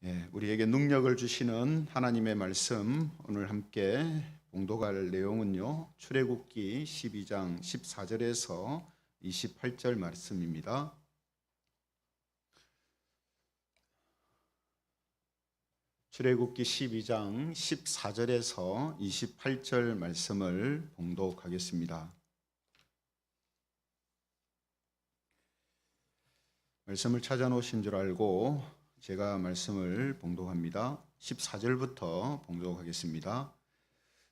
우리에게 능력을 주시는 하나님의 말씀 오늘 함께 봉독할 내용은요. 출애굽기 12장 14절에서 28절 말씀입니다. 출애굽기 12장 14절에서 28절 말씀을 봉독하겠습니다. 말씀을 찾아놓으신 줄 알고 제가 말씀을 봉독합니다. 14절부터 봉독하겠습니다.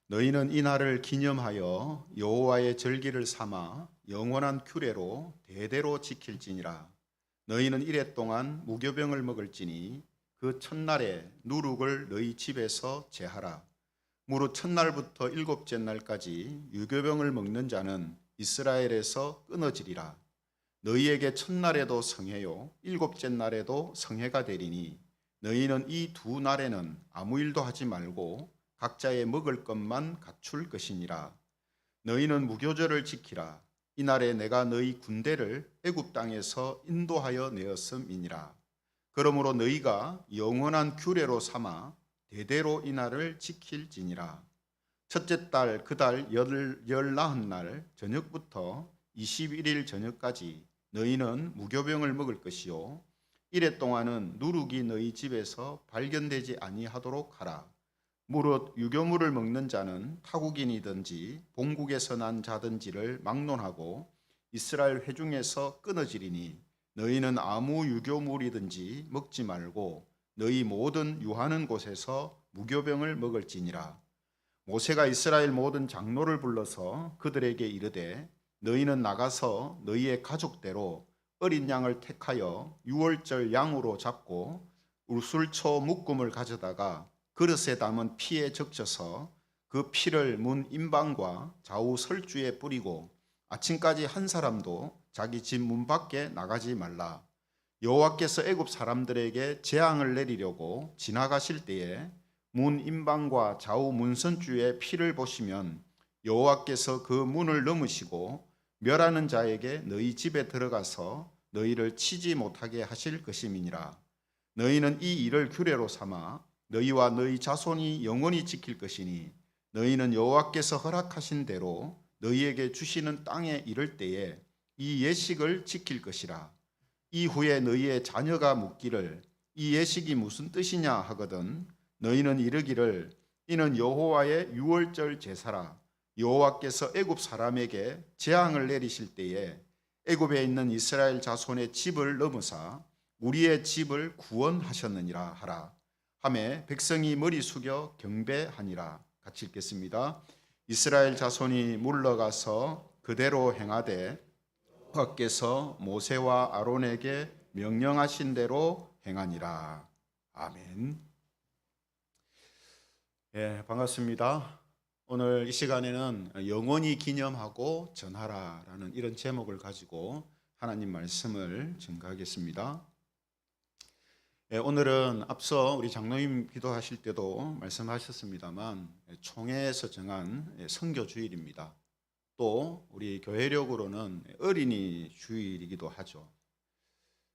너희는 이 날을 기념하여 여호와의 절기를 삼아 영원한 규례로 대대로 지킬지니라. 너희는 이레 동안 무교병을 먹을지니 그 첫날에 누룩을 너희 집에서 제하라. 무릇 첫날부터 일곱째 날까지 유교병을 먹는 자는 이스라엘에서 끊어지리라. 너희에게 첫날에도 성회요 일곱째 날에도 성회가 되리니 너희는 이 두 날에는 아무 일도 하지 말고 각자의 먹을 것만 갖출 것이니라. 너희는 무교절을 지키라. 이날에 내가 너희 군대를 애굽 땅에서 인도하여 내었음이니라. 그러므로 너희가 영원한 규례로 삼아 대대로 이날을 지킬지니라. 첫째 달 그 달 열나흔 날 저녁부터 21일 저녁까지 너희는 무교병을 먹을 것이요 이레 동안은 누룩이 너희 집에서 발견되지 아니하도록 하라. 무릇 유교물을 먹는 자는 타국인이든지 본국에서 난 자든지를 막론하고 이스라엘 회중에서 끊어지리니 너희는 아무 유교물이든지 먹지 말고 너희 모든 유하는 곳에서 무교병을 먹을지니라. 모세가 이스라엘 모든 장로를 불러서 그들에게 이르되 너희는 나가서 너희의 가족대로 어린 양을 택하여 유월절 양으로 잡고 우술초 묶음을 가져다가 그릇에 담은 피에 적셔서 그 피를 문 임방과 좌우 설주에 뿌리고 아침까지 한 사람도 자기 집 문 밖에 나가지 말라. 여호와께서 애굽 사람들에게 재앙을 내리려고 지나가실 때에 문 임방과 좌우 문선주의 피를 보시면 여호와께서 그 문을 넘으시고 멸하는 자에게 너희 집에 들어가서 너희를 치지 못하게 하실 것임이니라. 너희는 이 일을 규례로 삼아 너희와 너희 자손이 영원히 지킬 것이니 너희는 여호와께서 허락하신 대로 너희에게 주시는 땅에 이를 때에 이 예식을 지킬 것이라. 이후에 너희의 자녀가 묻기를 이 예식이 무슨 뜻이냐 하거든 너희는 이르기를 이는 여호와의 유월절 제사라. 여호와께서 애굽 사람에게 재앙을 내리실 때에 애굽에 있는 이스라엘 자손의 집을 넘으사 우리의 집을 구원하셨느니라 하라. 하매 백성이 머리 숙여 경배하니라. 같이 읽겠습니다. 이스라엘 자손이 물러가서 그대로 행하되 여호와께서 모세와 아론에게 명령하신 대로 행하니라. 아멘. 반갑습니다. 오늘 이 시간에는 영원히 기념하고 전하라라는 이런 제목을 가지고 하나님 말씀을 증거하겠습니다. 오늘은 앞서 우리 장로님 기도하실 때도 말씀하셨습니다만 총회에서 정한 선교 주일입니다. 또 우리 교회력으로는 어린이 주일이기도 하죠.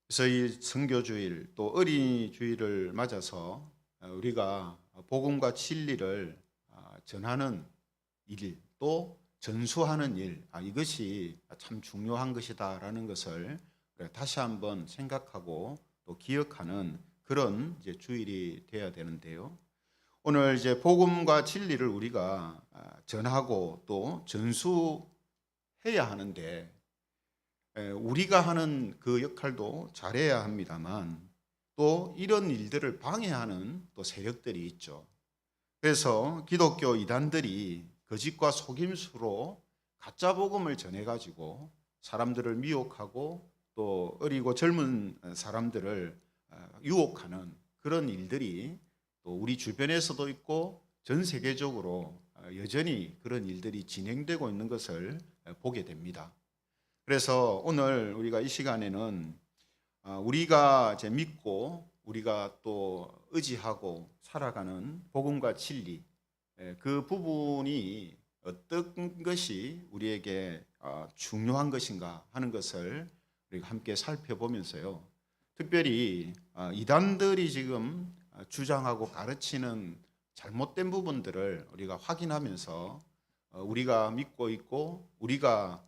그래서 이 선교 주일 또 어린이 주일을 맞아서 우리가 복음과 진리를 전하는 일, 또 전수하는 일, 이것이 참 중요한 것이다라는 것을 다시 한번 생각하고 또 기억하는 그런 이제 주일이 되어야 되는데요. 오늘 이제 복음과 진리를 우리가 전하고 또 전수해야 하는데 우리가 하는 그 역할도 잘해야 합니다만 또 이런 일들을 방해하는 또 세력들이 있죠. 그래서 기독교 이단들이 거짓과 속임수로 가짜 복음을 전해가지고 사람들을 미혹하고 또 어리고 젊은 사람들을 유혹하는 그런 일들이 또 우리 주변에서도 있고 전 세계적으로 여전히 그런 일들이 진행되고 있는 것을 보게 됩니다. 그래서 오늘 우리가 이 시간에는 우리가 이제 믿고 우리가 또 의지하고 살아가는 복음과 진리 그 부분이 어떤 것이 우리에게 중요한 것인가 하는 것을 우리가 함께 살펴보면서요. 특별히 이단들이 지금 주장하고 가르치는 잘못된 부분들을 우리가 확인하면서 우리가 믿고 있고 우리가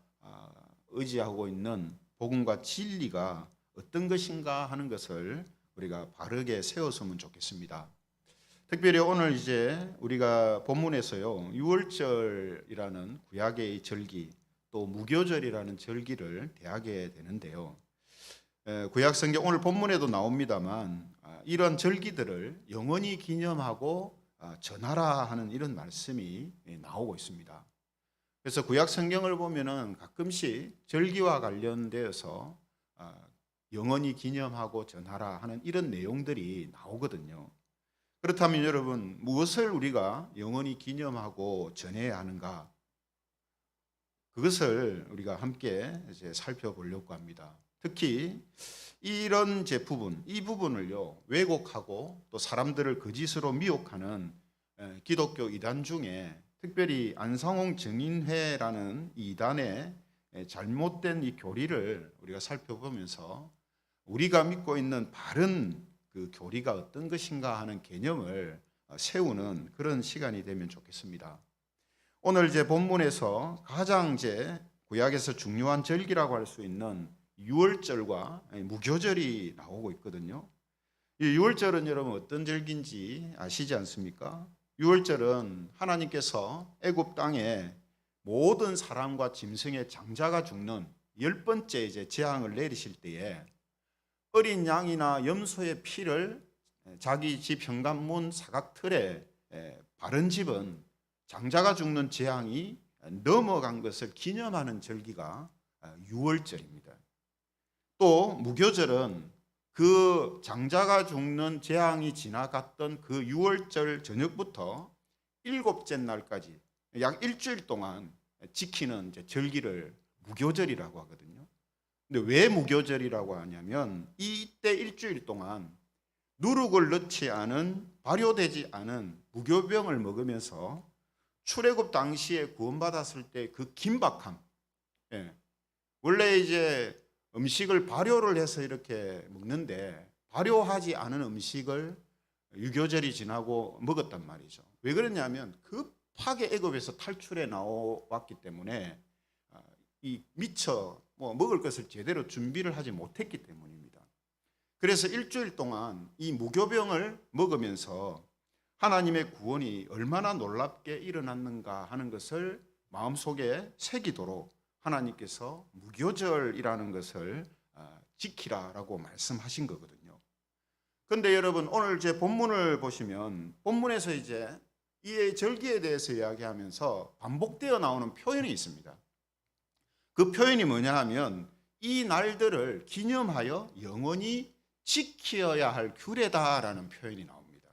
의지하고 있는 복음과 진리가 어떤 것인가 하는 것을 우리가 바르게 세웠으면 좋겠습니다. 특별히 오늘 이제 우리가 본문에서요, 유월절이라는 구약의 절기, 또 무교절이라는 절기를 대하게 되는데요. 구약 성경 오늘 본문에도 나옵니다만 이런 절기들을 영원히 기념하고 전하라 하는 이런 말씀이 나오고 있습니다. 그래서 구약 성경을 보면은 가끔씩 절기와 관련되어서 영원히 기념하고 전하라 하는 이런 내용들이 나오거든요. 그렇다면 여러분, 무엇을 우리가 영원히 기념하고 전해야 하는가? 그것을 우리가 함께 이제 살펴보려고 합니다. 특히 이런 부분, 이 부분을요, 왜곡하고 또 사람들을 거짓으로 미혹하는 기독교 이단 중에 특별히 안상홍 정인회라는 이 이단의 잘못된 이 교리를 우리가 살펴보면서 우리가 믿고 있는 바른 그 교리가 어떤 것인가 하는 개념을 세우는 그런 시간이 되면 좋겠습니다. 오늘 이제 본문에서 가장 이제 구약에서 중요한 절기라고 할 수 있는 유월절과 무교절이 나오고 있거든요. 이 유월절은 여러분 어떤 절기인지 아시지 않습니까? 유월절은 하나님께서 애굽 땅에 모든 사람과 짐승의 장자가 죽는 10번째 이제 재앙을 내리실 때에 어린 양이나 염소의 피를 자기 집 현관문 사각틀에 바른 집은 장자가 죽는 재앙이 넘어간 것을 기념하는 절기가 유월절입니다. 또 무교절은 그 장자가 죽는 재앙이 지나갔던 그 유월절 저녁부터 7째 날까지 약 일주일 동안 지키는 이제 절기를 무교절이라고 하거든요. 근데 왜 무교절이라고 하냐면 이때 일주일 동안 누룩을 넣지 않은 발효되지 않은 무교병을 먹으면서 출애굽 당시에 구원받았을 때 그 긴박함, 원래 이제 음식을 발효를 해서 이렇게 먹는데 발효하지 않은 음식을 유교절이 지나고 먹었단 말이죠. 왜 그러냐면 급하게 애굽에서 탈출해 나왔기 때문에 이 미처 먹을 것을 제대로 준비를 하지 못했기 때문입니다. 그래서 일주일 동안 이 무교병을 먹으면서 하나님의 구원이 얼마나 놀랍게 일어났는가 하는 것을 마음속에 새기도록 하나님께서 무교절이라는 것을 지키라라고 말씀하신 거거든요. 그런데 여러분 오늘 제 본문을 보시면 본문에서 이제 이 절기에 대해서 이야기하면서 반복되어 나오는 표현이 있습니다. 그 표현이 뭐냐 하면 이 날들을 기념하여 영원히 지켜야 할 규례다라는 표현이 나옵니다.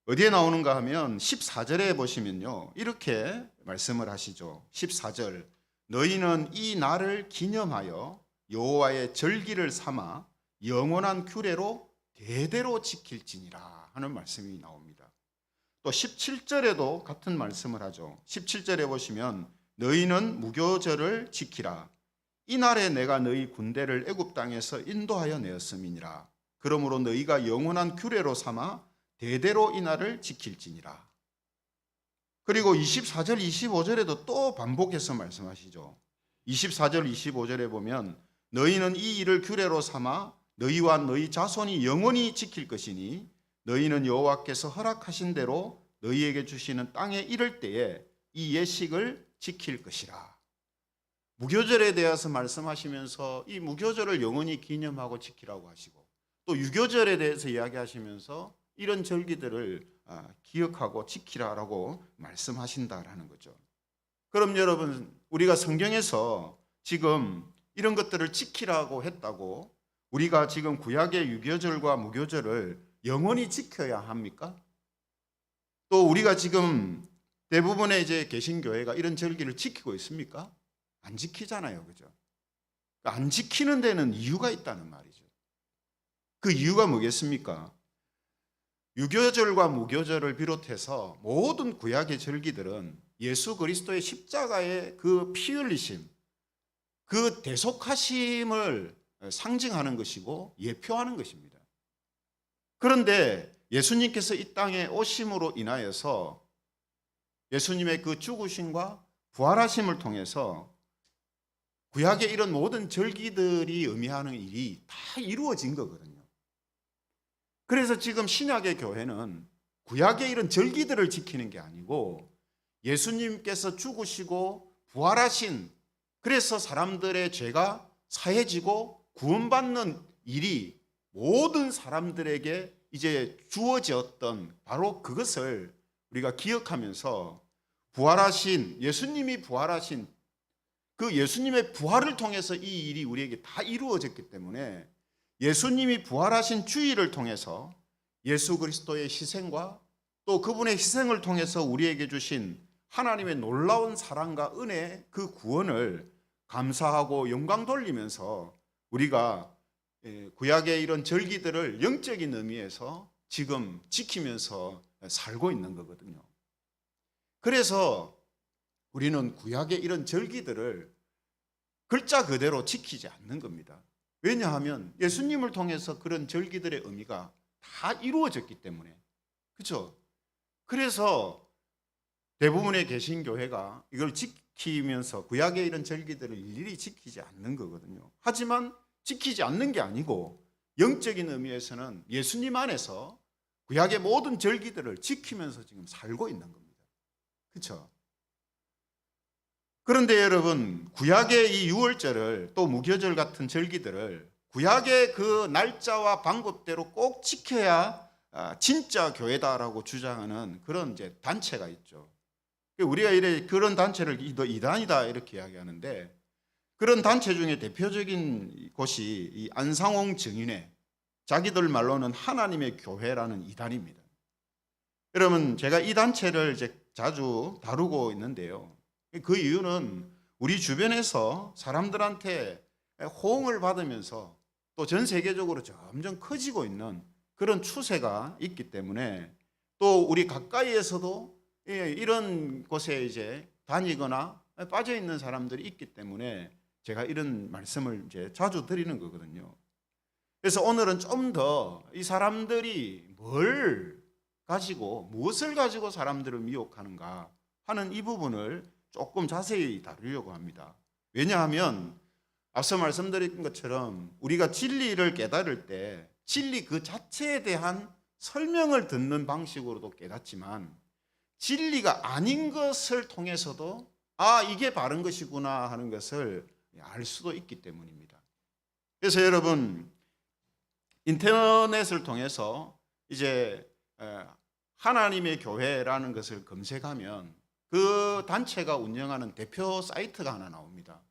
어디에 나오는가 하면 14절에 보시면요, 이렇게 말씀을 하시죠. 14절, 너희는 이 날을 기념하여 여호와의 절기를 삼아 영원한 규례로 대대로 지킬지니라 하는 말씀이 나옵니다. 또 17절에도 같은 말씀을 하죠. 17절에 보시면 너희는 무교절을 지키라. 이날에 내가 너희 군대를 애굽 땅에서 인도하여 내었음이니라. 그러므로 너희가 영원한 규례로 삼아 대대로 이날을 지킬지니라. 그리고 24절, 25절에도 또 반복해서 말씀하시죠. 24절, 25절에 보면 너희는 이 일을 규례로 삼아 너희와 너희 자손이 영원히 지킬 것이니 너희는 여호와께서 허락하신 대로 너희에게 주시는 땅에 이를 때에 이 예식을 지킬 것이라. 무교절에 대해서 말씀하시면서 이 무교절을 영원히 기념하고 지키라고 하시고 또 유교절에 대해서 이야기하시면서 이런 절기들을 기억하고 지키라라고 말씀하신다라는 거죠. 그럼 여러분, 우리가 성경에서 지금 이런 것들을 지키라고 했다고 우리가 지금 구약의 유교절과 무교절을 영원히 지켜야 합니까? 또 우리가 지금 대부분의 이제 개신교회가 이런 절기를 지키고 있습니까? 안 지키잖아요. 그죠? 안 지키는 데는 이유가 있다는 말이죠. 그 이유가 뭐겠습니까? 유교절과 무교절을 비롯해서 모든 구약의 절기들은 예수 그리스도의 십자가의 그 피 흘리심, 그 대속하심을 상징하는 것이고 예표하는 것입니다. 그런데 예수님께서 이 땅에 오심으로 인하여서 예수님의 그 죽으심과 부활하심을 통해서 구약의 이런 모든 절기들이 의미하는 일이 다 이루어진 거거든요. 그래서 지금 신약의 교회는 구약의 이런 절기들을 지키는 게 아니고 예수님께서 죽으시고 부활하신, 그래서 사람들의 죄가 사해지고 구원받는 일이 모든 사람들에게 이제 주어졌던 바로 그것을 우리가 기억하면서 부활하신 예수님이 부활하신 그 예수님의 부활을 통해서 이 일이 우리에게 다 이루어졌기 때문에 예수님이 부활하신 주일을 통해서 예수 그리스도의 희생과 또 그분의 희생을 통해서 우리에게 주신 하나님의 놀라운 사랑과 은혜, 그 구원을 감사하고 영광 돌리면서 우리가 구약의 이런 절기들을 영적인 의미에서 지금 지키면서 살고 있는 거거든요. 그래서 우리는 구약의 이런 절기들을 글자 그대로 지키지 않는 겁니다. 왜냐하면 예수님을 통해서 그런 절기들의 의미가 다 이루어졌기 때문에. 그렇죠? 그래서 대부분의 개신교회가 이걸 지키면서 구약의 이런 절기들을 일일이 지키지 않는 거거든요. 하지만 지키지 않는 게 아니고 영적인 의미에서는 예수님 안에서 구약의 모든 절기들을 지키면서 지금 살고 있는 겁니다. 그렇죠? 그런데 여러분, 구약의 이 유월절을 또 무교절 같은 절기들을 구약의 그 날짜와 방법대로 꼭 지켜야 진짜 교회다라고 주장하는 그런 이제 단체가 있죠. 우리가 그런 단체를 이단이다 이렇게 이야기하는데, 그런 단체 중에 대표적인 곳이 이 안상홍 증인회, 자기들 말로는 하나님의 교회라는 이단입니다. 여러분, 제가 이 단체를 이제 자주 다루고 있는데요. 그 이유는 우리 주변에서 사람들한테 호응을 받으면서 또 전 세계적으로 점점 커지고 있는 그런 추세가 있기 때문에, 또 우리 가까이에서도 이런 곳에 이제 다니거나 빠져 있는 사람들이 있기 때문에 제가 이런 말씀을 이제 자주 드리는 거거든요. 그래서 오늘은 좀 더 이 사람들이 뭘 가지고, 무엇을 가지고 사람들을 미혹하는가 하는 이 부분을 조금 자세히 다루려고 합니다. 왜냐하면 앞서 말씀드린 것처럼 우리가 진리를 깨달을 때 진리 그 자체에 대한 설명을 듣는 방식으로도 깨닫지만, 진리가 아닌 것을 통해서도 이게 바른 것이구나 하는 것을 알 수도 있기 때문입니다. 그래서 여러분, 인터넷을 통해서 이제 하나님의 교회라는 것을 검색하면 그 단체가 운영하는 대표 사이트가 하나 나옵니다.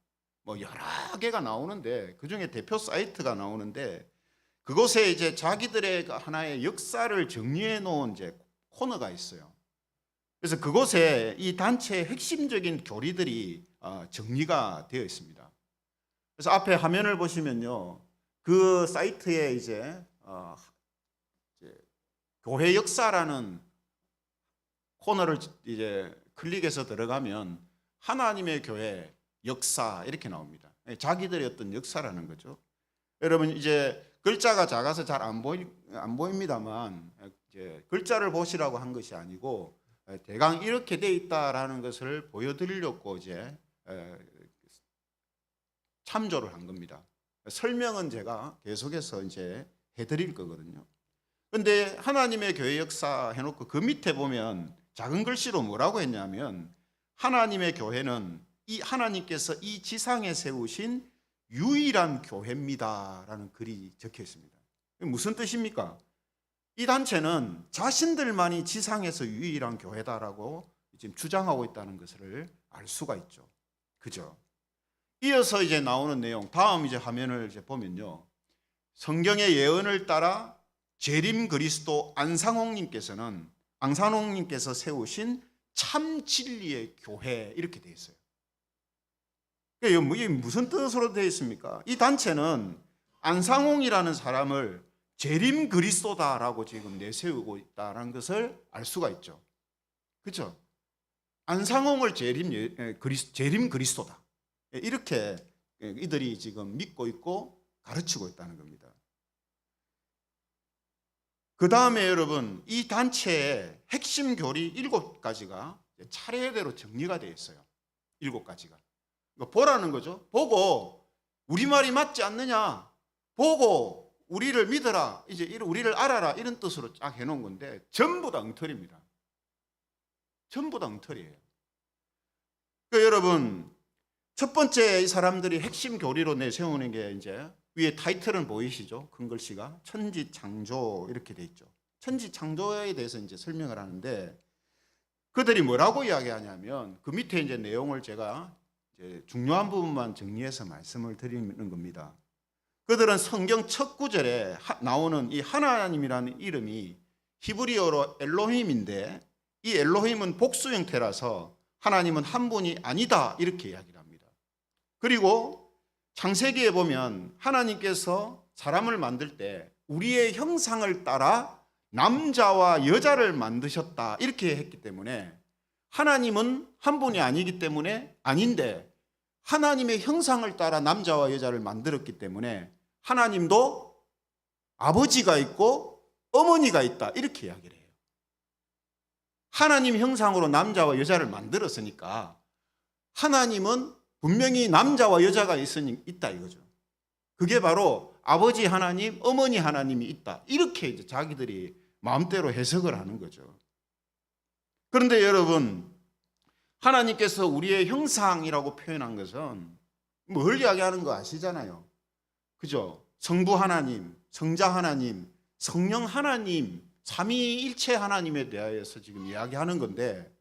뭐 여러 개가 나오는데 그 중에 대표 사이트가 나오는데, 그곳에 이제 자기들의 하나의 역사를 정리해 놓은 이제 코너가 있어요. 그래서 그곳에 이 단체의 핵심적인 교리들이 정리가 되어 있습니다. 그래서 앞에 화면을 보시면요, 그 사이트에 이제 교회 역사라는 코너를 이제 클릭해서 들어가면 하나님의 교회 역사 이렇게 나옵니다. 자기들의 어떤 역사라는 거죠. 여러분, 이제 글자가 작아서 잘 안 보입니다만, 이제 글자를 보시라고 한 것이 아니고 대강 이렇게 돼 있다라는 것을 보여드리려고 이제 참조를 한 겁니다. 설명은 제가 계속해서 이제 해드릴 거거든요. 그런데 하나님의 교회 역사 해놓고 그 밑에 보면 작은 글씨로 뭐라고 했냐면, 하나님의 교회는 이 하나님께서 이 지상에 세우신 유일한 교회입니다라는 글이 적혀 있습니다. 무슨 뜻입니까? 이 단체는 자신들만이 지상에서 유일한 교회다라고 지금 주장하고 있다는 것을 알 수가 있죠. 그죠? 이어서 이제 나오는 내용, 다음 이제 화면을 이제 보면요, 성경의 예언을 따라 재림 그리스도 안상홍님께서 세우신 참 진리의 교회 이렇게 되어 있어요. 이게 무슨 뜻으로 되어 있습니까? 이 단체는 안상홍이라는 사람을 재림 그리스도다라고 지금 내세우고 있다는 것을 알 수가 있죠. 그렇죠? 안상홍을 재림 그리스도다, 이렇게 이들이 지금 믿고 있고 가르치고 있다는 겁니다. 그 다음에 여러분, 이 단체의 핵심 교리 7가지가 차례대로 정리가 되어 있어요. 7가지가. 보라는 거죠. 보고 우리말이 맞지 않느냐, 보고 우리를 믿어라, 이제 우리를 알아라, 이런 뜻으로 쫙 해놓은 건데 전부 다 엉터리입니다. 전부 다 엉터리예요. 그러니까 여러분, 첫 번째 이 사람들이 핵심 교리로 내세우는 게 이제 위에 타이틀은 보이시죠? 큰 글씨가 천지창조 이렇게 돼 있죠. 천지창조에 대해서 이제 설명을 하는데 그들이 뭐라고 이야기하냐면 그 밑에 이제 내용을 제가 이제 중요한 부분만 정리해서 말씀을 드리는 겁니다. 그들은 성경 첫 구절에 나오는 이 하나님이라는 이름이 히브리어로 엘로힘인데 이 엘로힘은 복수 형태라서 하나님은 한 분이 아니다 이렇게 이야기를 합니다. 그리고 창세기에 보면 하나님께서 사람을 만들 때 우리의 형상을 따라 남자와 여자를 만드셨다 이렇게 했기 때문에 하나님은 한 분이 아니기 때문에 아닌데 하나님의 형상을 따라 남자와 여자를 만들었기 때문에 하나님도 아버지가 있고 어머니가 있다 이렇게 이야기를 해요. 하나님 형상으로 남자와 여자를 만들었으니까 하나님은 분명히 남자와 여자가 있다 이거죠. 그게 바로 아버지 하나님, 어머니 하나님이 있다. 이렇게 이제 자기들이 마음대로 해석을 하는 거죠. 그런데 여러분, 하나님께서 우리의 형상이라고 표현한 것은 뭘 이야기하는 거 아시잖아요. 그죠? 성부 하나님, 성자 하나님, 성령 하나님, 삼위일체 하나님에 대하여서 지금 이야기하는 건데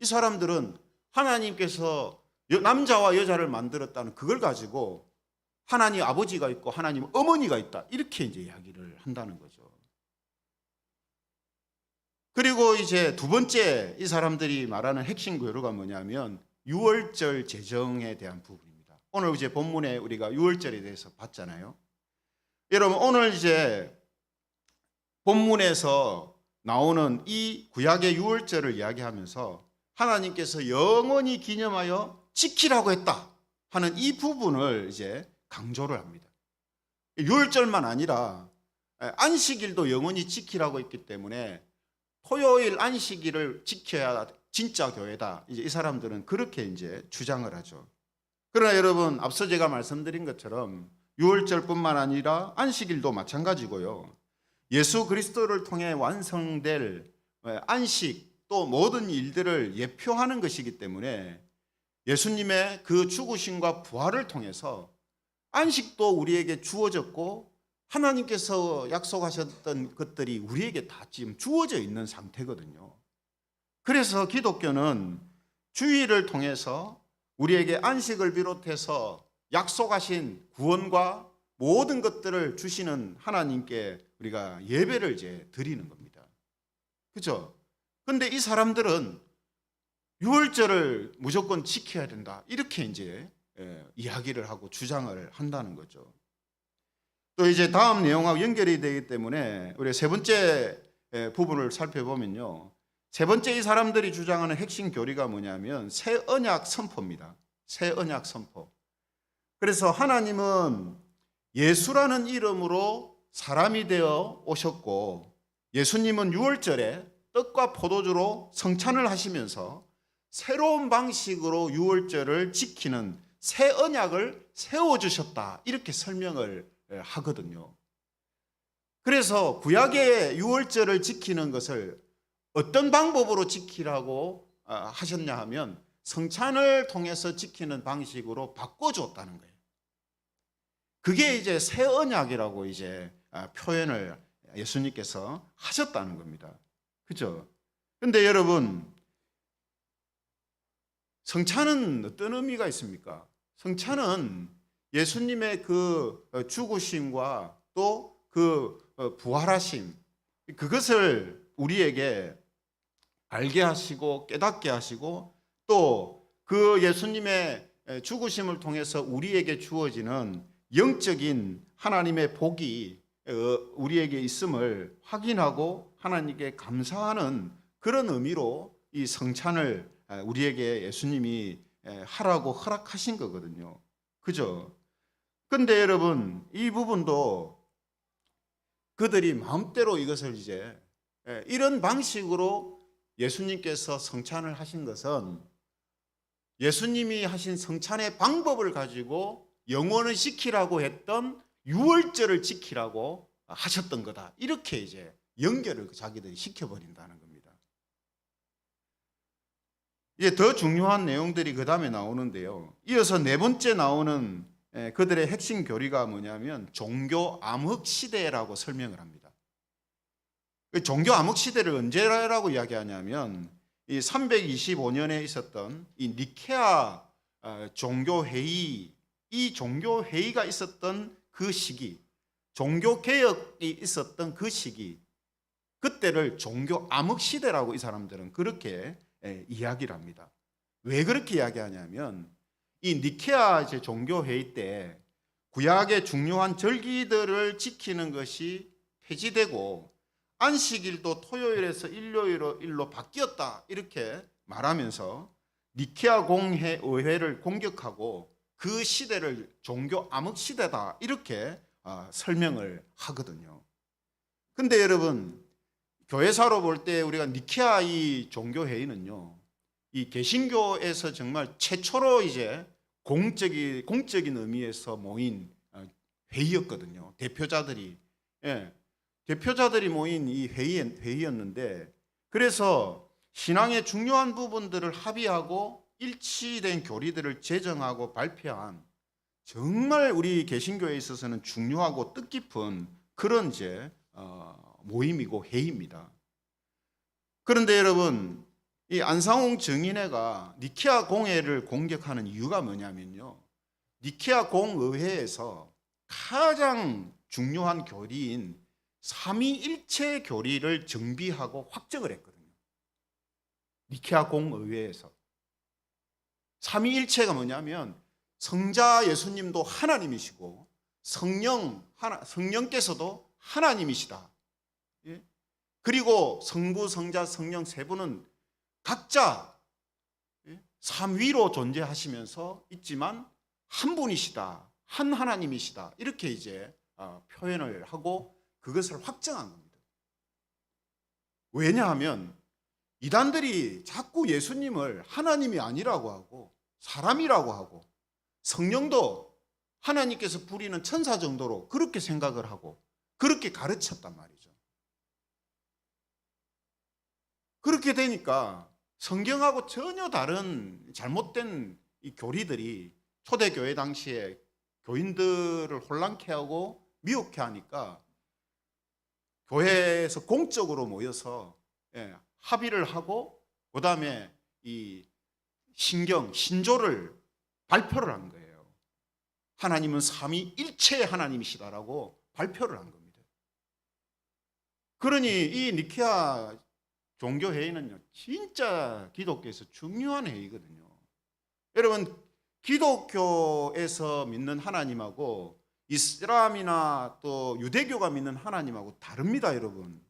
이 사람들은 하나님께서 남자와 여자를 만들었다는 그걸 가지고 하나님 아버지가 있고 하나님 어머니가 있다 이렇게 이제 이야기를 한다는 거죠. 그리고 이제 두 번째 이 사람들이 말하는 핵심 교류가 뭐냐면 유월절 제정에 대한 부분입니다. 오늘 이제 본문에 우리가 유월절에 대해서 봤잖아요. 여러분 오늘 이제 본문에서 나오는 이 구약의 유월절을 이야기하면서 하나님께서 영원히 기념하여 지키라고 했다 하는 이 부분을 이제 강조를 합니다. 유월절만 아니라 안식일도 영원히 지키라고 했기 때문에 토요일 안식일을 지켜야 진짜 교회다. 이제 이 사람들은 그렇게 이제 주장을 하죠. 그러나 여러분 앞서 제가 말씀드린 것처럼 유월절뿐만 아니라 안식일도 마찬가지고요. 예수 그리스도를 통해 완성될 안식 또 모든 일들을 예표하는 것이기 때문에 예수님의 그 죽으심과 부활을 통해서 안식도 우리에게 주어졌고 하나님께서 약속하셨던 것들이 우리에게 다 지금 주어져 있는 상태거든요. 그래서 기독교는 주일을 통해서 우리에게 안식을 비롯해서 약속하신 구원과 모든 것들을 주시는 하나님께 우리가 예배를 이제 드리는 겁니다. 그죠? 근데 이 사람들은 유월절을 무조건 지켜야 된다. 이렇게 이제 이야기를 하고 주장을 한다는 거죠. 또 이제 다음 내용하고 연결이 되기 때문에 우리 세 번째 부분을 살펴보면요. 세 번째 이 사람들이 주장하는 핵심 교리가 뭐냐면 새 언약 선포입니다. 새 언약 선포. 그래서 하나님은 예수라는 이름으로 사람이 되어 오셨고 예수님은 유월절에 떡과 포도주로 성찬을 하시면서 새로운 방식으로 유월절을 지키는 새 언약을 세워주셨다. 이렇게 설명을 하거든요. 그래서 구약의 유월절을 지키는 것을 어떤 방법으로 지키라고 하셨냐 하면 성찬을 통해서 지키는 방식으로 바꿔줬다는 거예요. 그게 이제 새 언약이라고 이제 표현을 예수님께서 하셨다는 겁니다. 그죠? 근데 여러분, 성찬은 어떤 의미가 있습니까? 성찬은 예수님의 그 죽으심과 또 그 부활하심, 그것을 우리에게 알게 하시고 깨닫게 하시고 또 그 예수님의 죽으심을 통해서 우리에게 주어지는 영적인 하나님의 복이 우리에게 있음을 확인하고 하나님께 감사하는 그런 의미로 이 성찬을 우리에게 예수님이 하라고 허락하신 거거든요. 그죠? 근데 여러분, 이 부분도 그들이 마음대로 이것을 이제 이런 방식으로 예수님께서 성찬을 하신 것은 예수님이 하신 성찬의 방법을 가지고 영혼을 지키라고 했던 유월절을 지키라고 하셨던 거다. 이렇게 이제 연결을 자기들이 시켜버린다는 겁니다. 이제 더 중요한 내용들이 그 다음에 나오는데요. 이어서 네 번째 나오는 그들의 핵심 교리가 뭐냐면 종교 암흑 시대라고 설명을 합니다. 종교 암흑 시대를 언제라고 이야기하냐면 이 325년에 있었던 이 니케아 종교 회의, 이 종교 회의가 있었던 그 시기, 종교 개혁이 있었던 그 시기, 그때를 종교 암흑 시대라고 이 사람들은 그렇게 이야기를 합니다. 왜 그렇게 이야기하냐면 이 니케아 종교 회의 때 구약의 중요한 절기들을 지키는 것이 폐지되고 안식일도 토요일에서 일요일로 바뀌었다 이렇게 말하면서 니케아 공회의회를 공격하고 그 시대를 종교 암흑 시대다 이렇게 설명을 하거든요. 근데 여러분 교회사로 볼 때 우리가 니케아 이 종교 회의는요, 이 개신교에서 정말 최초로 이제 공적인 의미에서 모인 회의였거든요. 대표자들이 모인 이 회의였는데, 그래서 신앙의 중요한 부분들을 합의하고 일치된 교리들을 제정하고 발표한 정말 우리 개신교에 있어서는 중요하고 뜻깊은 그런 이제 모임이고 회의입니다. 그런데 여러분, 이 안상홍 정인회가 니케아 공회를 공격하는 이유가 뭐냐면요, 니케아 공의회에서 가장 중요한 교리인 삼위일체 교리를 정비하고 확정을 했거든요. 니케아 공의회에서 삼위일체가 뭐냐면 성자 예수님도 하나님이시고 성령께서도 하나님이시다. 그리고 성부, 성자, 성령 세 분은 각자 삼위로 존재하시면서 있지만 한 분이시다, 한 하나님이시다 이렇게 이제 표현을 하고 그것을 확정한 겁니다. 왜냐하면 이단들이 자꾸 예수님을 하나님이 아니라고 하고 사람이라고 하고 성령도 하나님께서 부리는 천사 정도로 그렇게 생각을 하고 그렇게 가르쳤단 말이죠. 그렇게 되니까 성경하고 전혀 다른 잘못된 이 교리들이 초대교회 당시에 교인들을 혼란케 하고 미혹케 하니까 교회에서 공적으로 모여서 합의를 하고 그 다음에 이 신조를 발표를 한 거예요. 하나님은 삼위일체의 하나님이시다라고 발표를 한 겁니다. 그러니 이 니케아 종교회의는요, 진짜 기독교에서 중요한 회의거든요. 여러분, 기독교에서 믿는 하나님하고 이슬람이나 또 유대교가 믿는 하나님하고 다릅니다, 여러분.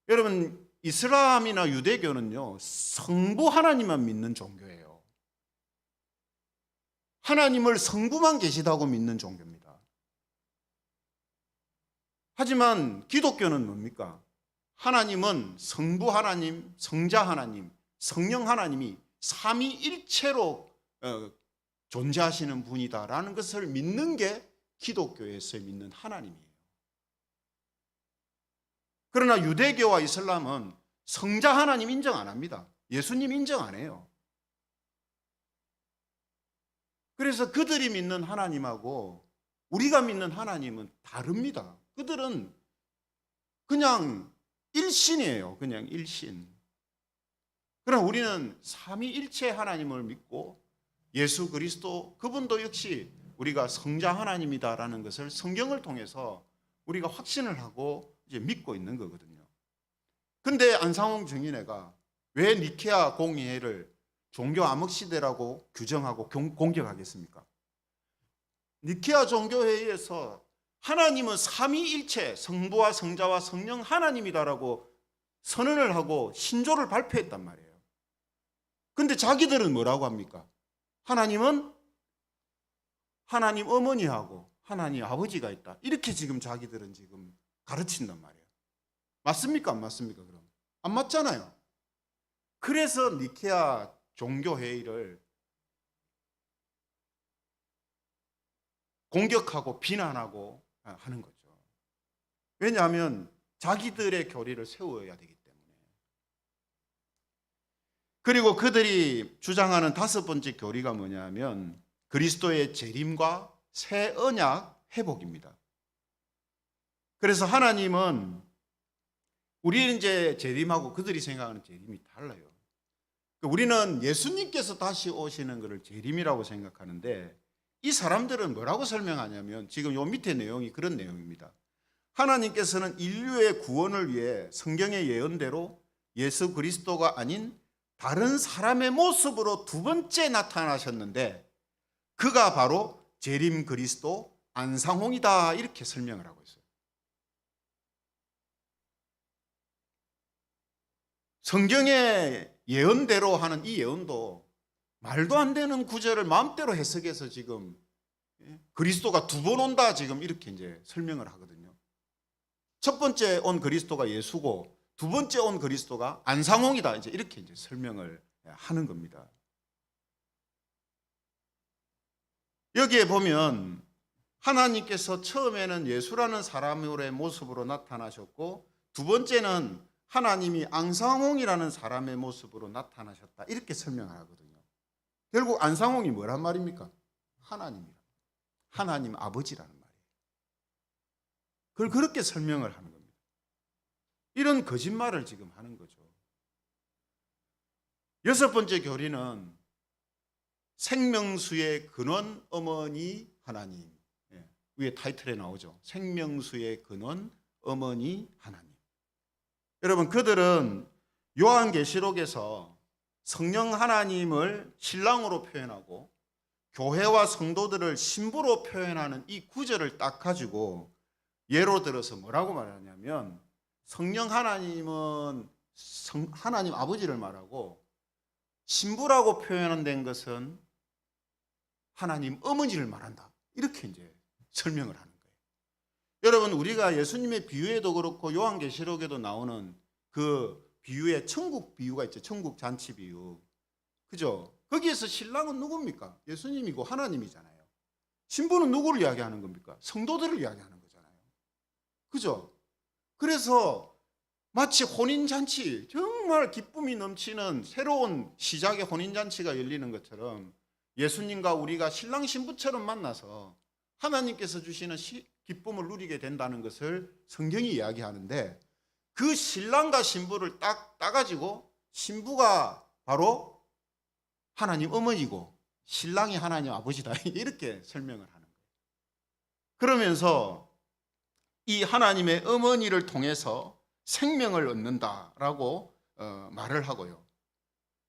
여러분, 이슬람이나 유대교는요, 성부 하나님만 믿는 종교예요. 하나님을 성부만 계시다고 믿는 종교입니다. 하지만 기독교는 뭡니까? 하나님은 성부 하나님, 성자 하나님, 성령 하나님이 삼위일체로 존재하시는 분이다라는 것을 믿는 게 기독교에서 믿는 하나님이에요. 그러나 유대교와 이슬람은 성자 하나님 인정 안 합니다. 예수님 인정 안 해요. 그래서 그들이 믿는 하나님하고 우리가 믿는 하나님은 다릅니다. 그들은 그냥 일신이에요. 그냥 일신. 그러나 우리는 삼위일체 하나님을 믿고 예수 그리스도 그분도 역시 우리가 성자 하나님이다라는 것을 성경을 통해서 우리가 확신을 하고 이제 믿고 있는 거거든요. 근데 안상홍 정인회가 왜 니케아 공의회를 종교 암흑 시대라고 규정하고 공격하겠습니까? 니케아 종교회의에서 하나님은 삼위일체, 성부와 성자와 성령 하나님이다라고 선언을 하고 신조를 발표했단 말이에요. 근데 자기들은 뭐라고 합니까? 하나님은 하나님 어머니하고 하나님 아버지가 있다. 이렇게 지금 자기들은 지금 가르친단 말이에요. 맞습니까? 안 맞습니까? 그럼 안 맞잖아요. 그래서 니케아 종교회의를 공격하고 비난하고 하는 거죠. 왜냐하면 자기들의 교리를 세워야 되기 때문에. 그리고 그들이 주장하는 다섯 번째 교리가 뭐냐면 그리스도의 재림과 새 언약 회복입니다. 그래서 하나님은 우리는 이제 재림하고 그들이 생각하는 재림이 달라요. 우리는 예수님께서 다시 오시는 것을 재림이라고 생각하는데 이 사람들은 뭐라고 설명하냐면 지금 요 밑에 내용이 그런 내용입니다. 하나님께서는 인류의 구원을 위해 성경의 예언대로 예수 그리스도가 아닌 다른 사람의 모습으로 두 번째 나타나셨는데 그가 바로 재림 그리스도 안상홍이다 이렇게 설명을 하고 있어요. 성경의 예언대로 하는 이 예언도 말도 안 되는 구절을 마음대로 해석해서 지금 그리스도가 두 번 온다 지금 이렇게 이제 설명을 하거든요. 첫 번째 온 그리스도가 예수고 두 번째 온 그리스도가 안상홍이다 이제 이렇게 이제 설명을 하는 겁니다. 여기에 보면 하나님께서 처음에는 예수라는 사람의 모습으로 나타나셨고 두 번째는 하나님이 안상홍이라는 사람의 모습으로 나타나셨다 이렇게 설명을 하거든요. 결국 안상홍이 뭐란 말입니까? 하나님이라. 하나님 아버지라는 말이에요. 그걸 그렇게 설명을 하는 겁니다. 이런 거짓말을 지금 하는 거죠. 여섯 번째 교리는 생명수의 근원 어머니 하나님. 위에 타이틀에 나오죠. 생명수의 근원 어머니 하나님. 여러분 그들은 요한계시록에서 성령 하나님을 신랑으로 표현하고 교회와 성도들을 신부로 표현하는 이 구절을 딱 가지고 예로 들어서 뭐라고 말하냐면 성령 하나님은 하나님 아버지를 말하고 신부라고 표현된 것은 하나님 어머니를 말한다. 이렇게 이제 설명을 하는 거예요. 여러분 우리가 예수님의 비유에도 그렇고 요한계시록에도 나오는 그 비유에 천국 비유가 있죠. 천국 잔치 비유. 그죠? 거기에서 신랑은 누굽니까? 예수님이고 하나님이잖아요. 신부는 누구를 이야기하는 겁니까? 성도들을 이야기하는 거잖아요. 그죠? 그래서 마치 혼인잔치, 정말 기쁨이 넘치는 새로운 시작의 혼인잔치가 열리는 것처럼 예수님과 우리가 신랑 신부처럼 만나서 하나님께서 주시는 기쁨을 누리게 된다는 것을 성경이 이야기하는데 그 신랑과 신부를 딱 따가지고 신부가 바로 하나님 어머니고 신랑이 하나님 아버지다 이렇게 설명을 하는 거예요. 그러면서 이 하나님의 어머니를 통해서 생명을 얻는다라고 말을 하고요.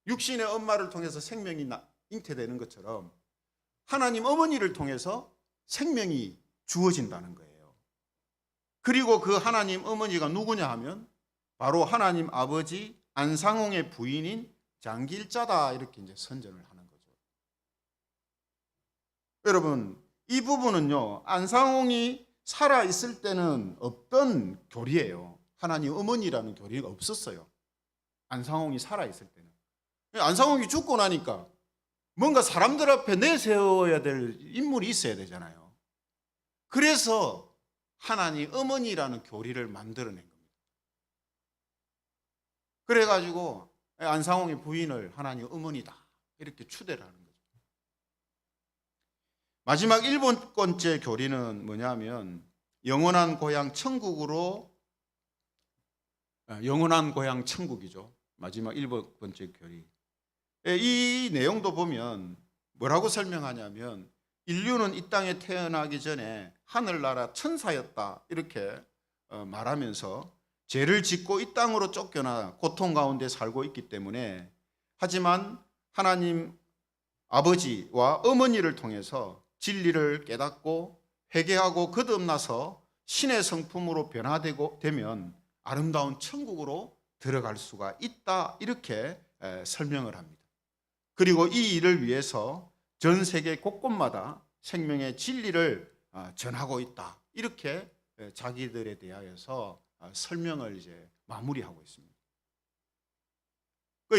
육신의 엄마를 통해서 생명이 잉태되는 것처럼 하나님 어머니를 통해서 생명이 주어진다는 거예요. 그리고 그 하나님 어머니가 누구냐 하면 바로 하나님 아버지 안상홍의 부인인 장길자다 이렇게 이제 선전을 하는 거죠. 여러분 이 부분은요 안상홍이 살아 있을 때는 없던 교리예요. 하나님 어머니라는 교리가 없었어요. 안상홍이 살아 있을 때는. 안상홍이 죽고 나니까 뭔가 사람들 앞에 내세워야 될 인물이 있어야 되잖아요. 그래서 하나님 어머니라는 교리를 만들어낸 겁니다. 그래가지고 안상홍의 부인을 하나님 어머니다 이렇게 추대를 하는 거죠. 마지막 일곱 번째 교리는 뭐냐면 영원한 고향 천국으로 영원한 고향 천국이죠. 마지막 일곱 번째 교리. 이 내용도 보면 뭐라고 설명하냐면 인류는 이 땅에 태어나기 전에 하늘나라 천사였다 이렇게 말하면서 죄를 짓고 이 땅으로 쫓겨나 고통 가운데 살고 있기 때문에 하지만 하나님 아버지와 어머니를 통해서 진리를 깨닫고 회개하고 거듭나서 신의 성품으로 변화되고 되면 아름다운 천국으로 들어갈 수가 있다 이렇게 설명을 합니다. 그리고 이 일을 위해서 전 세계 곳곳마다 생명의 진리를 전하고 있다. 이렇게 자기들에 대하여서 설명을 이제 마무리하고 있습니다.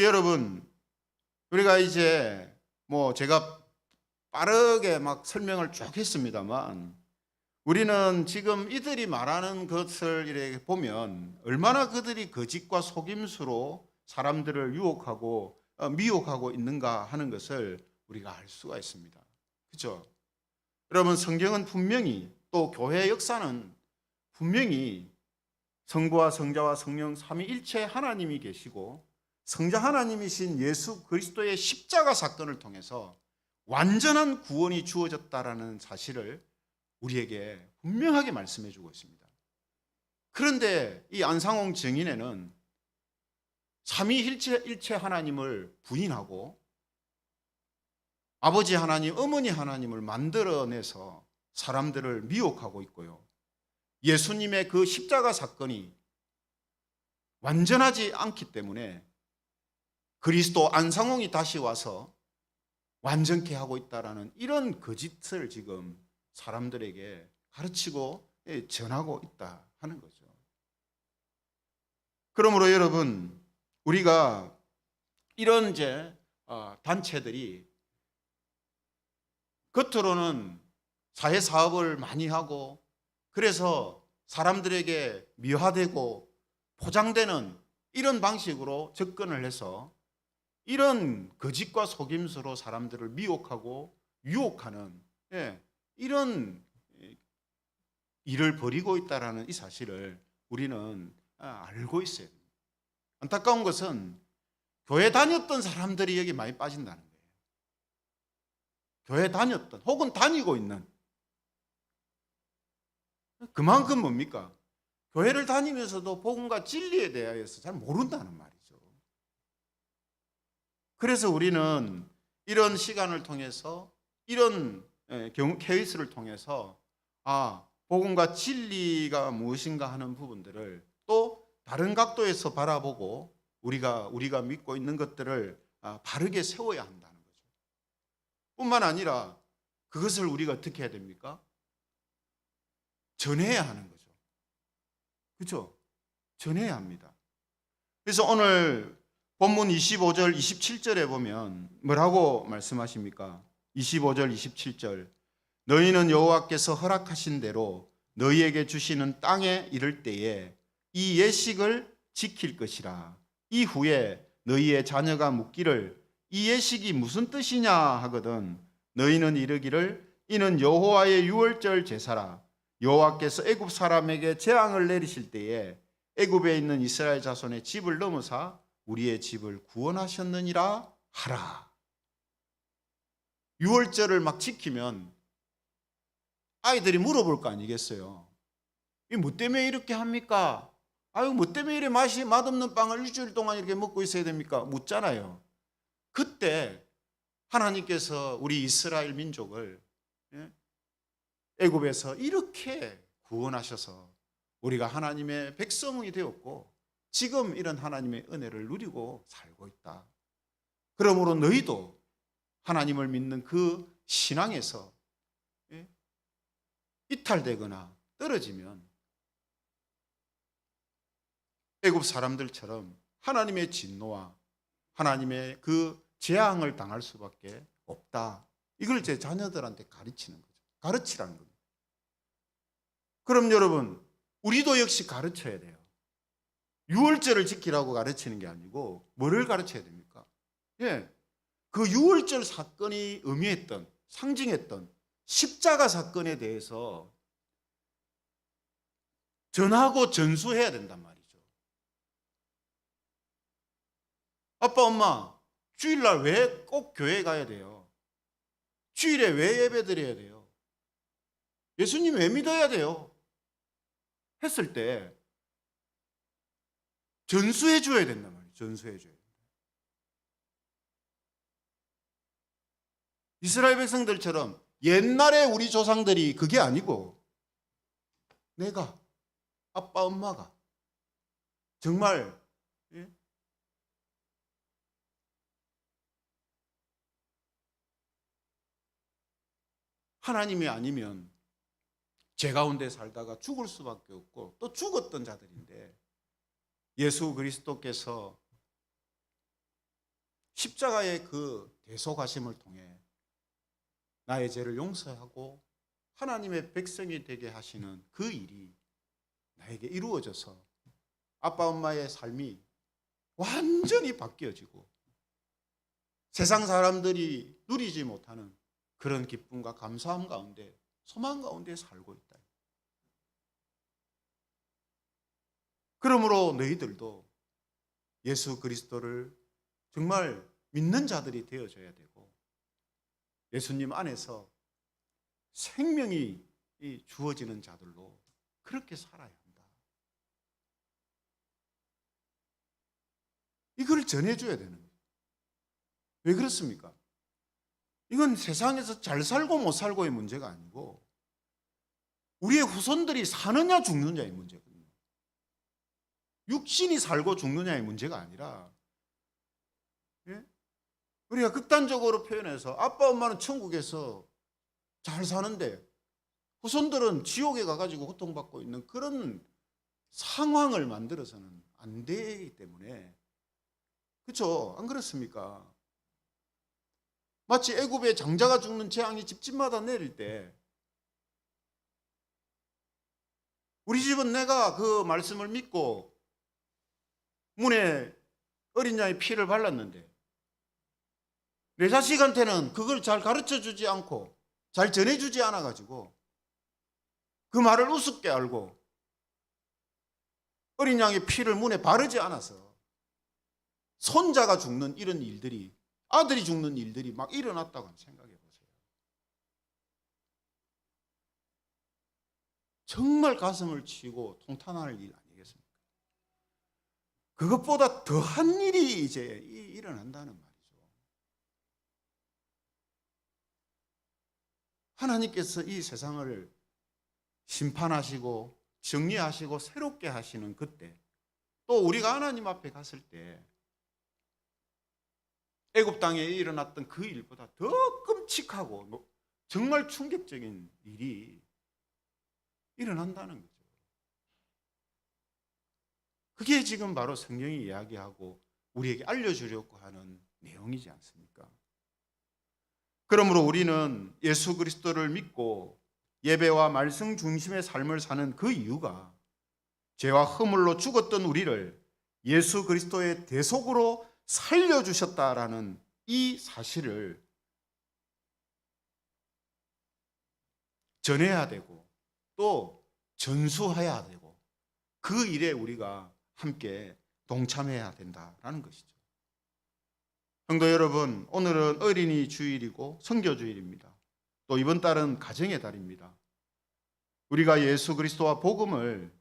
여러분, 우리가 이제 뭐 제가 빠르게 막 설명을 쭉 했습니다만, 우리는 지금 이들이 말하는 것을 이렇게 보면 얼마나 그들이 거짓과 속임수로 사람들을 유혹하고 미혹하고 있는가 하는 것을 우리가 알 수가 있습니다. 그렇죠? 여러분, 성경은 분명히, 또 교회 역사는 분명히 성부와 성자와 성령 삼위일체 하나님이 계시고 성자 하나님이신 예수 그리스도의 십자가 사건을 통해서 완전한 구원이 주어졌다라는 사실을 우리에게 분명하게 말씀해 주고 있습니다. 그런데 이 안상홍 증인에는 삼위일체 하나님을 부인하고 아버지 하나님, 어머니 하나님을 만들어내서 사람들을 미혹하고 있고요. 예수님의 그 십자가 사건이 완전하지 않기 때문에 그리스도 안상홍이 다시 와서 완전케 하고 있다라는 이런 거짓을 지금 사람들에게 가르치고 전하고 있다 하는 거죠. 그러므로 여러분, 우리가 이런 이제 단체들이 겉으로는 사회 사업을 많이 하고 그래서 사람들에게 미화되고 포장되는 이런 방식으로 접근을 해서 이런 거짓과 속임수로 사람들을 미혹하고 유혹하는 이런 일을 벌이고 있다는 이 사실을 우리는 알고 있어야 됩니다. 안타까운 것은 교회 다녔던 사람들이 여기 많이 빠진다는 거예요. 교회 다녔던 혹은 다니고 있는, 그만큼 뭡니까? 교회를 다니면서도 복음과 진리에 대하여서 잘 모른다는 말이죠. 그래서 우리는 이런 시간을 통해서 이런 케이스를 통해서 복음과 진리가 무엇인가 하는 부분들을 또 다른 각도에서 바라보고 우리가 믿고 있는 것들을 바르게 세워야 한다는 거죠. 뿐만 아니라 그것을 우리가 어떻게 해야 됩니까? 전해야 하는 거죠. 그렇죠? 전해야 합니다. 그래서 오늘 본문 25절, 27절에 보면 뭐라고 말씀하십니까? 25절, 27절. 너희는 여호와께서 허락하신 대로 너희에게 주시는 땅에 이를 때에 이 예식을 지킬 것이라. 이후에 너희의 자녀가 묻기를 이 예식이 무슨 뜻이냐 하거든 너희는 이르기를 이는 여호와의 유월절 제사라. 여호와께서 애굽 사람에게 재앙을 내리실 때에 애굽에 있는 이스라엘 자손의 집을 넘어사 우리의 집을 구원하셨느니라 하라. 유월절을 막 지키면 아이들이 물어볼 거 아니겠어요? 이 뭐 때문에 이렇게 합니까? 아유, 뭐 때문에 이렇게 맛없는 빵을 일주일 동안 이렇게 먹고 있어야 됩니까? 묻잖아요. 그때 하나님께서 우리 이스라엘 민족을 애굽에서 이렇게 구원하셔서 우리가 하나님의 백성이 되었고 지금 이런 하나님의 은혜를 누리고 살고 있다. 그러므로 너희도 하나님을 믿는 그 신앙에서 이탈되거나 떨어지면 애굽 사람들처럼 하나님의 진노와 하나님의 그 재앙을 당할 수밖에 없다. 이걸 제 자녀들한테 가르치는 거죠. 가르치라는 겁니다. 그럼 여러분, 우리도 역시 가르쳐야 돼요. 유월절을 지키라고 가르치는 게 아니고 뭐를 가르쳐야 됩니까? 그 유월절 사건이 의미했던, 상징했던 십자가 사건에 대해서 전하고 전수해야 된단 말이죠. 아빠, 엄마, 주일날 왜 꼭 교회에 가야 돼요? 주일에 왜 예배 드려야 돼요? 예수님 왜 믿어야 돼요? 했을 때 전수해 줘야 된단 말이에요. 전수해 줘야 돼요. 이스라엘 백성들처럼 옛날에 우리 조상들이 그게 아니고 내가, 아빠, 엄마가 정말 하나님이 아니면 죄 가운데 살다가 죽을 수밖에 없고 또 죽었던 자들인데 예수 그리스도께서 십자가의 그 대속하심을 통해 나의 죄를 용서하고 하나님의 백성이 되게 하시는 그 일이 나에게 이루어져서 아빠 엄마의 삶이 완전히 바뀌어지고 세상 사람들이 누리지 못하는 그런 기쁨과 감사함 가운데 소망 가운데 살고 있다. 그러므로 너희들도 예수 그리스도를 정말 믿는 자들이 되어져야 되고 예수님 안에서 생명이 주어지는 자들로 그렇게 살아야 한다. 이걸 전해줘야 되는 거예요. 왜 그렇습니까? 이건 세상에서 잘 살고 못 살고의 문제가 아니고 우리의 후손들이 사느냐 죽느냐의 문제거든요. 육신이 살고 죽느냐의 문제가 아니라, 예? 우리가 극단적으로 표현해서 아빠 엄마는 천국에서 잘 사는데 후손들은 지옥에 가가지고 고통받고 있는 그런 상황을 만들어서는 안 되기 때문에, 그렇죠? 안 그렇습니까? 마치 애굽의 장자가 죽는 재앙이 집집마다 내릴 때 우리 집은 내가 그 말씀을 믿고 문에 어린 양의 피를 발랐는데 내 자식한테는 그걸 잘 가르쳐주지 않고 잘 전해주지 않아가지고 그 말을 우습게 알고 어린 양의 피를 문에 바르지 않아서 손자가 죽는 이런 일들이, 아들이 죽는 일들이 막 일어났다고 생각해 보세요. 정말 가슴을 치고 통탄할 일 아니겠습니까? 그것보다 더한 일이 이제 일어난다는 말이죠. 하나님께서 이 세상을 심판하시고 정리하시고 새롭게 하시는 그때, 또 우리가 하나님 앞에 갔을 때 애굽 땅에 일어났던 그 일보다 더 끔찍하고 정말 충격적인 일이 일어난다는 거죠. 그게 지금 바로 성경이 이야기하고 우리에게 알려주려고 하는 내용이지 않습니까? 그러므로 우리는 예수 그리스도를 믿고 예배와 말씀 중심의 삶을 사는 그 이유가 죄와 허물로 죽었던 우리를 예수 그리스도의 대속으로 살려주셨다라는 이 사실을 전해야 되고 또 전수해야 되고 그 일에 우리가 함께 동참해야 된다라는 것이죠. 성도 여러분, 오늘은 어린이 주일이고 선교주일입니다. 또 이번 달은 가정의 달입니다. 우리가 예수 그리스도와 복음을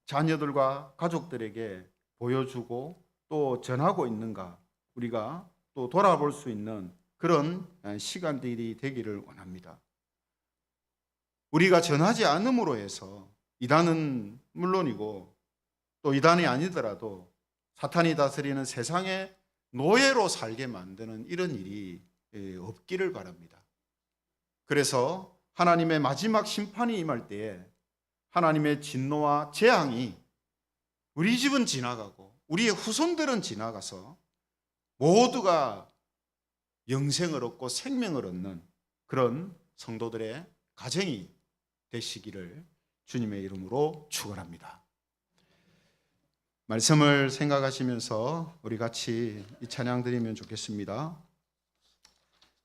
자녀들과 가족들에게 보여주고 또 전하고 있는가, 우리가 또 돌아볼 수 있는 그런 시간들이 되기를 원합니다. 우리가 전하지 않음으로 해서 이단은 물론이고 또 이단이 아니더라도 사탄이 다스리는 세상의 노예로 살게 만드는 이런 일이 없기를 바랍니다. 그래서 하나님의 마지막 심판이 임할 때에 하나님의 진노와 재앙이 우리 집은 지나가고 우리의 후손들은 지나가서 모두가 영생을 얻고 생명을 얻는 그런 성도들의 가정이 되시기를 주님의 이름으로 축원합니다. 말씀을 생각하시면서 우리 같이 이 찬양 드리면 좋겠습니다.